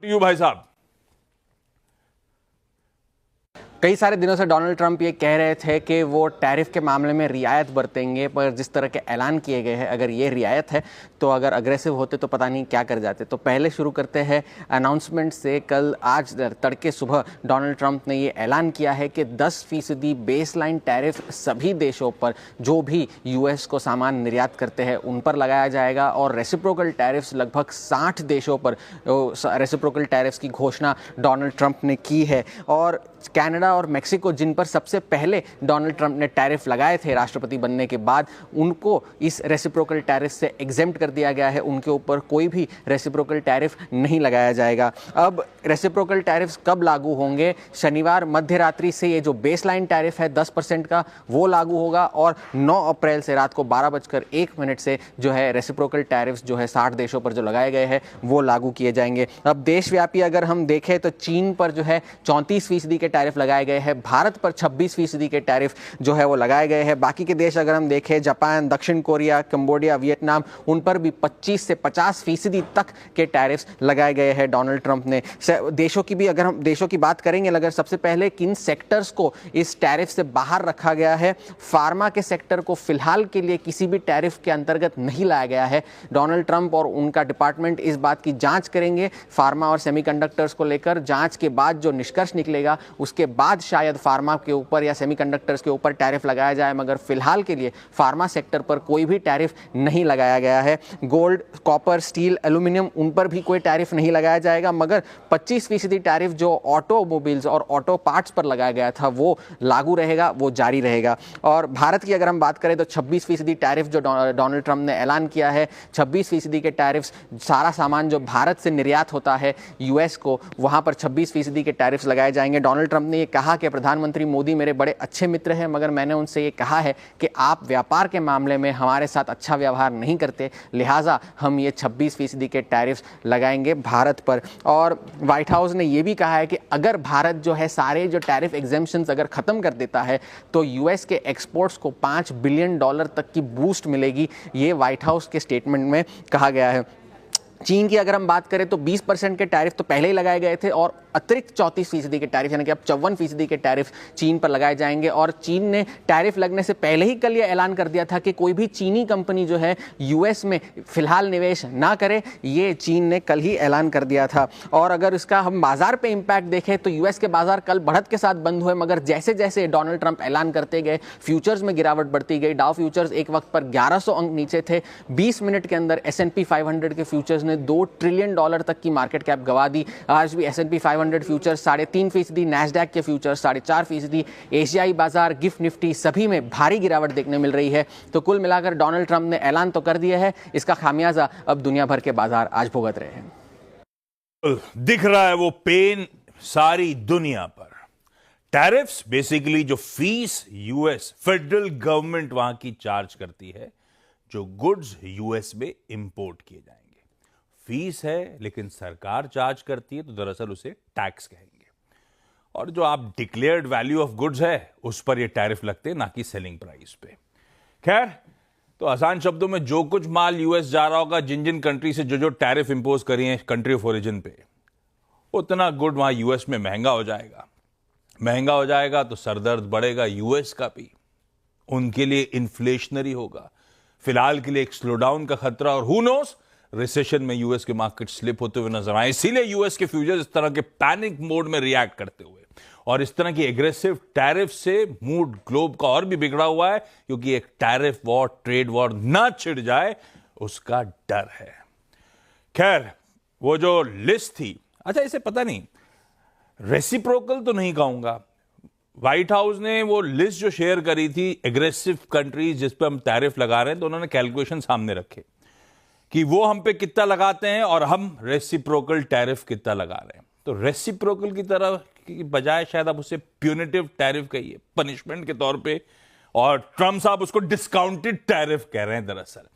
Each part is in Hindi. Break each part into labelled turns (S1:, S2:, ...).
S1: यू भाई साहब।
S2: कई सारे दिनों से डोनाल्ड ट्रंप ये कह रहे थे कि वो टैरिफ के मामले में रियायत बरतेंगे, पर जिस तरह के ऐलान किए गए हैं, अगर ये रियायत है तो अगर अग्रेसिव होते तो पता नहीं क्या कर जाते। तो पहले शुरू करते हैं अनाउंसमेंट से। कल आज तड़के सुबह डोनाल्ड ट्रंप ने ये ऐलान किया है कि 10% बेसलाइन टैरिफ सभी देशों पर जो भी यूएस को सामान निर्यात करते हैं उन पर लगाया जाएगा, और रेसिप्रोकल टैरिफ्स लगभग 60 देशों पर रेसिप्रोकल टैरिफ्स की घोषणा डोनाल्ड ट्रंप ने की है। और कनाडा और मेक्सिको, जिन पर सबसे पहले डोनाल्ड ट्रंप ने टैरिफ लगाए थे राष्ट्रपति बनने के बाद, उनको इस रेसिप्रोकल टैरिफ से एग्जेम्प्ट कर दिया गया है। उनके ऊपर कोई भी रेसिप्रोकल टैरिफ नहीं लगाया जाएगा। अब रेसिप्रोकल टैरिफ्स कब लागू होंगे? शनिवार मध्य रात्रि से ये जो बेसलाइन टैरिफ है 10% का, वो लागू होगा, और 9 अप्रैल से रात को 12:01 से जो है रेसिप्रोकल टैरिफ्स जो है 60 देशों पर जो लगाए गए हैं वो लागू किए जाएंगे। अब देशव्यापी अगर हम देखें तो चीन पर जो है 34% के टैरिफ लगाए गए हैं, भारत पर 26% के टैरिफ जो है वो लगाए गए हैं। बाकी के देश अगर हम देखें, जापान, दक्षिण कोरिया, कंबोडिया, वियतनाम, उन पर भी 25 से 50% तक के टैरिफ्स लगाए गए हैं डोनाल्ड ट्रंप ने। देशों की भी अगर हम देशों की बात करेंगे, अगर सबसे पहले किन सेक्टर्स को इस टैरिफ से बाहर रखा गया है, फार्मा के सेक्टर को फिलहाल के लिए किसी भी टैरिफ के अंतर्गत नहीं लाया गया है। डोनाल्ड ट्रंप और उनका डिपार्टमेंट इस बात की जांच करेंगे फार्मा और सेमीकंडक्टर्स को लेकर। जांच के बाद जो निष्कर्ष निकलेगा उसके बाद शायद फार्मा के ऊपर या सेमीकंडक्टर्स के ऊपर टैरिफ लगाया जाए, मगर फिलहाल के लिए फार्मा सेक्टर पर कोई भी टैरिफ नहीं लगाया गया है। गोल्ड, कॉपर, स्टील, एल्यूमिनियम, उन पर भी कोई टैरिफ नहीं लगाया जाएगा, मगर 25% टैरिफ जो ऑटोमोबाइल्स और ऑटो पार्ट्स पर लगाया गया था वो लागू रहेगा, वो जारी रहेगा। और भारत की अगर हम बात करें तो 26% टैरिफ जो डोनाल्ड ट्रंप ने ऐलान किया है, 26% के टैरिफ्स, सारा सामान जो भारत से निर्यात होता है यूएस को, वहां पर 26% के टैरिफ्स लगाए जाएंगे। डोनाल्ड ट्रंप ने ये कहा कि प्रधानमंत्री मोदी मेरे बड़े अच्छे मित्र हैं, मगर मैंने उनसे ये कहा है कि आप व्यापार के मामले में हमारे साथ अच्छा व्यवहार नहीं करते, लिहाजा हम ये 26% के टैरिफ्स लगाएंगे भारत पर। और व्हाइट हाउस ने ये भी कहा है कि अगर भारत जो है सारे जो टैरिफ एग्जेम्पशंस अगर खत्म कर देता है तो यूएस के एक्सपोर्ट्स को $5 बिलियन तक की बूस्ट मिलेगी। ये व्हाइट हाउस के स्टेटमेंट में कहा गया है। चीन की अगर हम बात करें तो 20% के टैरिफ तो पहले ही लगाए गए थे, और अतिरिक्त 34% के टैरिफ, यानी कि अब 54% के टैरिफ चीन पर लगाए जाएंगे। और चीन ने टैरिफ लगने से पहले ही कल ये ऐलान कर दिया था कि कोई भी चीनी कंपनी जो है यूएस में फिलहाल निवेश ना करे, ये चीन ने कल ही ऐलान कर दिया था। और अगर इसका हम बाजार पे इंपैक्ट देखें तो यूएस के बाजार कल बढ़त के साथ बंद हुए, मगर जैसे जैसे डोनाल्ड ट्रंप ऐलान करते गए फ्यूचर्स में गिरावट बढ़ती गई। डाउ फ्यूचर्स एक वक्त पर 1100 अंक नीचे थे। 20 मिनट के अंदर S&P 500 के फ्यूचर्स ने $2 ट्रिलियन तक की मार्केट कैप गवा दी। आज भी S&P 500 फ्यूचर्स 3.5%, नैस्डैक के फ्यूचर्स 4.5%, एशियाई बाजार, गिफ्ट निफ्टी सभी में भारी गिरावट देखने मिल रही है। तो कुल मिलाकर डोनाल्ड ट्रंप ने ऐलान तो कर दिया है, इसका खामियाजा अब दुनिया भर के बाजार आज भुगत रहे हैं।
S1: दिख रहा है वो पेन सारी दुनिया पर। टैरिफ्स बेसिकली जो फीस यूएस फेडरल गवर्नमेंट वहां की चार्ज करती है जो गुड्स यूएस में इंपोर्ट किए जाएंगे। फीस है लेकिन सरकार चार्ज करती है, तो दरअसल उसे टैक्स कहेंगे। और जो आप डिक्लेयर्ड वैल्यू ऑफ गुड्स है उस पर ये टैरिफ लगते हैं, ना कि सेलिंग प्राइस पे। खैर, तो आसान शब्दों में जो कुछ माल यूएस जा रहा होगा, जिन जिन कंट्री से जो जो टैरिफ इंपोज करी है कंट्री ऑफ ओरिजिन पे, उतना गुड वहां यूएस में महंगा हो जाएगा। महंगा हो जाएगा तो सरदर्द बढ़ेगा यूएस का भी, उनके लिए इन्फ्लेशनरी होगा। फिलहाल के लिए एक स्लोडाउन का खतरा, और हु नोस रिसेशन में यूएस के मार्केट स्लिप होते हुए नजर आए। इसीलिए यूएस के फ्यूचर्स इस तरह के पैनिक मोड में रिएक्ट करते हुए, और इस तरह की एग्रेसिव टैरिफ से मूड ग्लोब का और भी बिगड़ा हुआ है, क्योंकि एक टैरिफ वॉर, ट्रेड वॉर ना छिड़ जाए उसका डर है। खैर, वो जो लिस्ट थी, अच्छा इसे पता नहीं, रेसिप्रोकल तो नहीं कहूंगा, व्हाइट हाउस ने वो लिस्ट जो शेयर करी थी एग्रेसिव कंट्रीज जिस पे हम टैरिफ लगा रहे हैं, तो उन्होंने कैलकुलेशन सामने रखे कि वो हम पे कितना लगाते हैं और हम रेसिप्रोकल टैरिफ कितना लगा रहे हैं। तो रेसिप्रोकल की तरह की बजाय शायद आप उसे प्यूनिटिव टैरिफ कहिए, पनिशमेंट के तौर पे, और ट्रंप साहब उसको डिस्काउंटेड टैरिफ कह रहे हैं दरअसल।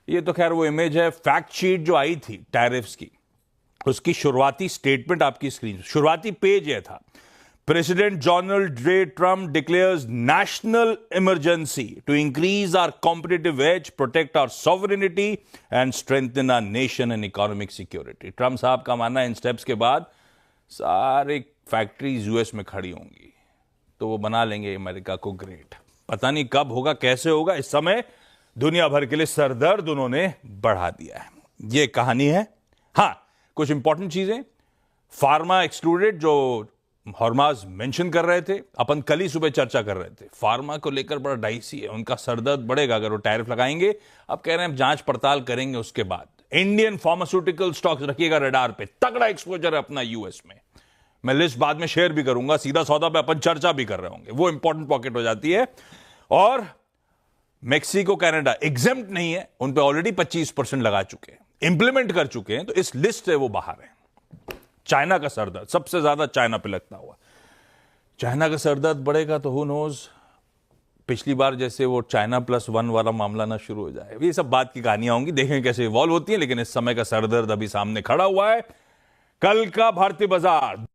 S1: ये तो खैर वो इमेज है। फैक्ट शीट जो आई थी टैरिफ्स की, उसकी शुरुआती स्टेटमेंट आपकी स्क्रीन, शुरुआती पेज यह था। President Donald J. Trump declares national emergency to increase our competitive edge, protect our sovereignty and strengthen our nation and economic security. Trump साहब का मानना है इन स्टेप्स के बाद सारे फैक्ट्रीज यूएस में खड़ी होंगी तो वो बना लेंगे अमेरिका को ग्रेट। पता नहीं कब होगा, कैसे होगा, इस समय दुनिया भर के लिए सरदर्द उन्होंने बढ़ा दिया है। ये कहानी है। हाँ, कुछ इंपॉर्टेंट चीजें, फार्मा एक्सक्लूडेड, जो हॉर्माज मेंशन कर रहे थे, अपन कल ही सुबह चर्चा कर रहे थे, फार्मा को लेकर बड़ा डाइसी है, उनका सरदर्द बढ़ेगा अगर वो टैरिफ लगाएंगे। अब कह रहे हैं जांच पड़ताल करेंगे उसके बाद। इंडियन फार्मास्यूटिकल स्टॉक्स रखिएगा रडार पे, तगड़ा एक्सपोजर है अपना यूएस में। मैं लिस्ट बाद में शेयर भी करूंगा, सीधा सौदा पे अपन चर्चा भी कर रहे होंगे, वो इंपॉर्टेंट पॉकेट हो जाती है। और मेक्सिको, कनाडा एग्जेम्प्ट नहीं है, उन पे ऑलरेडी 25% लगा चुके हैं, इंप्लीमेंट कर चुके हैं, तो इस लिस्ट से वो बाहर है। चाइना का सरदर्द सबसे ज्यादा चाइना पे लगता हुआ, चाइना का सरदर्द बढ़ेगा तो हु नोज, पिछली बार जैसे वो चाइना +1 वाला मामला ना शुरू हो जाए। ये सब बात की कहानियां होंगी, देखें कैसे इवॉल्व होती हैं, लेकिन इस समय का सरदर्द अभी सामने खड़ा हुआ है। कल का भारतीय बाजार